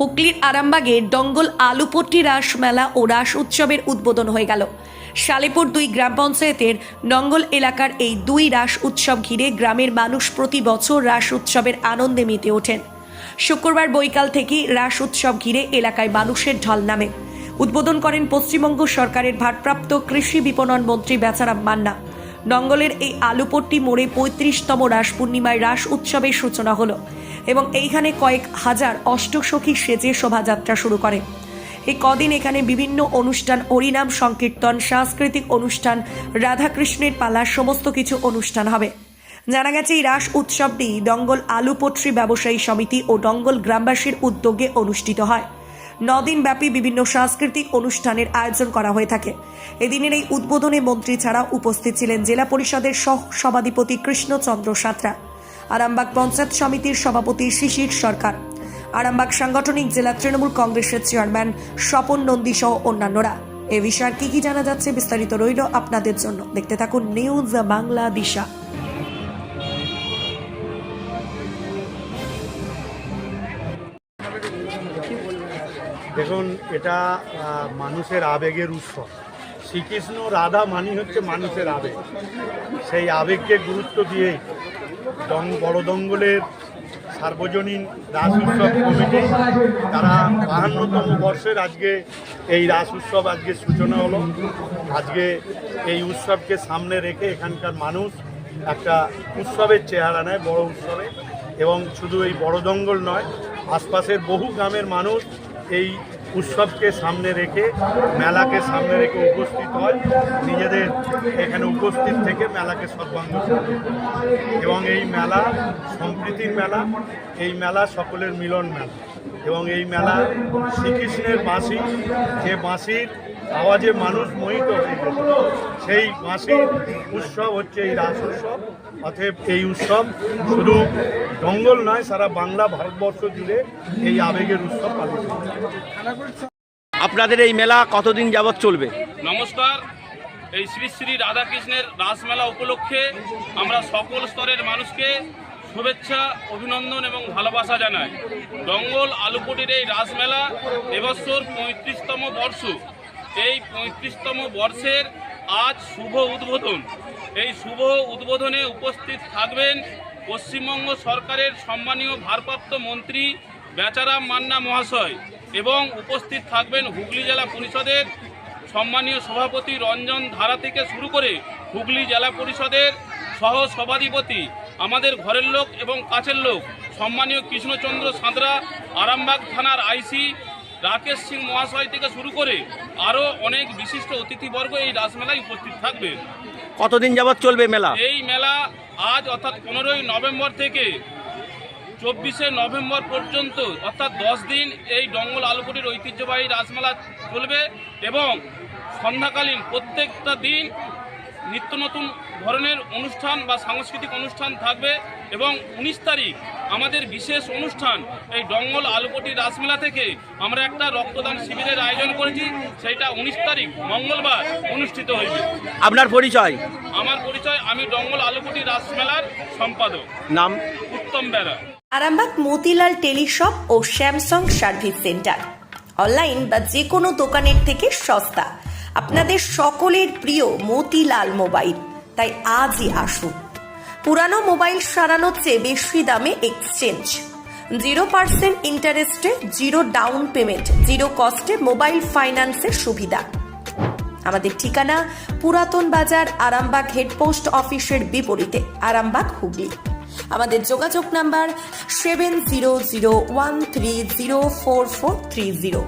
হুগলির আরামবাগে ডঙ্গল আলুপট্টি রাস মেলা ও রাস উৎসবের উদ্বোধন হয়ে গেল। শালেপুর 2 গ্রাম পঞ্চায়েতের ডঙ্গল এলাকার এই 2 রাস উৎসব ঘিরে গ্রামের মানুষ প্রতি বছর রাস উৎসবের আনন্দে মেতে ওঠেন। শুক্রবার বৈকাল থেকে রাস উৎসব ঘিরে এলাকায় মানুষের ঢল নামে। উদ্বোধন করেন পশ্চিমবঙ্গ সরকারের ভারপ্রাপ্ত কৃষি বিপণন মন্ত্রী বেচারাম মান্না। ডঙ্গলের এই আলুপট্টি মোড়ে 35তম রাস পূর্ণিমায় রাস উৎসবের সূচনা হলো এবং এইখানে কয়েক হাজার অষ্টসখী সেজে শোভাযাত্রা শুরু করে। এই কদিন এখানে বিভিন্ন অনুষ্ঠান, হরিনাম সংকীর্তন, সাংস্কৃতিক অনুষ্ঠান, রাধাকৃষ্ণের পালা, সমস্ত কিছু অনুষ্ঠান হবে। জানা গেছে এই রাস উৎসবটি ডঙ্গল আলুপট্রি ব্যবসায়ী সমিতি ও ডঙ্গল গ্রামবাসীর উদ্যোগে অনুষ্ঠিত হয়। 9 দিন ব্যাপী বিভিন্ন সাংস্কৃতিক অনুষ্ঠানের আয়োজন করা হয়ে থাকে। এদিনের এই উদ্বোধনে মন্ত্রী ছাড়া উপস্থিত ছিলেন জেলা পরিষদের সহ সভাধিপতি কৃষ্ণচন্দ্র সাঁতরা, আরামবাগ পঞ্চায়েত সমিতির সভাপতি শিশির সরকার, আরামবাগ সাংগঠনিক জেলা তৃণমূল কংগ্রেসের চেয়ারম্যান স্বপন নন্দী সহ অন্যান্যরা। এ বিষয়ে কি জানা যাচ্ছে বিস্তারিত রইল আপনাদের জন্য। দেখতে থাকুন নিউজ বাংলা দিশা। দেখুন, এটা মানুষের আবেগের উৎসব। শ্রীকৃষ্ণ রাধা মানি হচ্ছে মানুষের আবেগ। সেই আবেগকে গুরুত্ব দিয়েই বড় ডঙ্গলের সার্বজনীন রাস উৎসব কমিটি তারা 52তম বর্ষের আজকে এই রাস উৎসব আজকে সূচনা হলো। আজকে এই উৎসবকে সামনে রেখে এখানকার মানুষ একটা উৎসবের চেহারা নেয়, বড় উৎসবে। এবং শুধু এই বড় ডঙ্গল নয়, আশপাশের বহু গ্রামের মানুষ এই উৎসবকে সামনে রেখে, মেলাকে সামনে রেখে উপস্থিত হয়, নিজেদের এখানে উপস্থিত থেকে মেলাকে সর্বাঙ্গ করে। এবং এই মেলা সম্প্রীতির মেলা, এই মেলা সকলের মিলন মেলা। এবং এই মেলা শ্রীকৃষ্ণের বাঁশি, যে বাঁশির আওয়াজে মানুষ মোহিত হয়ে যেত, সেই বাঁশির উৎসব হচ্ছে এই রাস উৎসব। অতএব এই উৎসব শুধু ডঙ্গল নয়, সারা বাংলা ভারতবর্ষ জুড়ে এই আবেগের উৎসব পালিত হয়। আপনাদের এই মেলা কতদিন যাবৎ চলবে? নমস্কার। এই শ্রী শ্রী রাধাকৃষ্ণের রাসমেলা উপলক্ষে আমরা সকল স্তরের মানুষকে শুভেচ্ছা, অভিনন্দন এবং ভালোবাসা জানাই। ডঙ্গল আলুপট্টির এই রাসমেলা এবছর 35তম বর্ষ। এই 35তম বর্ষের আজ শুভ উদ্বোধন। এই শুভ উদ্বোধনে উপস্থিত থাকবেন পশ্চিমবঙ্গ সরকারের সম্মানীয় ভারপ্রাপ্ত মন্ত্রী বেচারাম মান্না মহাশয়, এবং উপস্থিত থাকবেন হুগলি জেলা পরিষদের সম্মানীয় সভাপতি রঞ্জন ধারা থেকে শুরু করে হুগলি জেলা পরিষদের সহ সভাধিপতি, আমাদের ঘরের লোক এবং কাছের লোক সম্মানীয় কৃষ্ণচন্দ্র সাঁতরা, আরামবাগ থানার আইসি রাকেশ সিং মহাশয় থেকে শুরু করে আরও অনেক বিশিষ্ট অতিথিবর্গ এই রাসমেলায় উপস্থিত থাকবে। কতদিন যাবৎ চলবে মেলা? এই মেলা আজ অর্থাৎ 15ই নভেম্বর থেকে 24শে নভেম্বর পর্যন্ত, অর্থাৎ 10 দিন এই ডঙ্গল আলুপট্টির ঐতিহ্যবাহী রাসমেলা চলবে। এবং সন্ধ্যাকালীন প্রত্যেকটা দিন নিত্য নতুন ধরনের অনুষ্ঠান বা সাংস্কৃতিক অনুষ্ঠান থাকবে। এবং 19 তারিখ আমাদের বিশেষ অনুষ্ঠান, এই ডঙ্গল আলুপট্টি রাসমেলা থেকে আমরা একটা রক্তদান শিবিরের আয়োজন করেছি। সেইটা 19 তারিখ মঙ্গলবার অনুষ্ঠিত হয়েছে। আপনার পরিচয়? আমার পরিচয়, আমি ডঙ্গল আলুপট্টি রাসমেলার সম্পাদক। নাম? উত্তম বেরা। আরামবাগ মতিলাল টেলিশপ ও স্যামসাং সার্ভিস সেন্টার, অনলাইন বা যে কোনো দোকানের থেকে সস্তা। আপনাদের সকলের প্রিয় মতিলাল মোবাইল। তাই আজই আসুন। পুরানো মোবাইল সারানোর চেয়ে বেশি দামে এক্সচেঞ্জ, 0% ইন্টারেস্টে, 0 ডাউন পেমেন্ট, 0 কস্টে মোবাইল ফাইন্যান্সের সুবিধা। আমাদের ঠিকানা পুরাতন বাজার, আরামবাগ হেডপোস্ট অফিসের বিপরীতে, আরামবাগ, হুগলি। আমাদের যোগাযোগ নাম্বার 7001304430।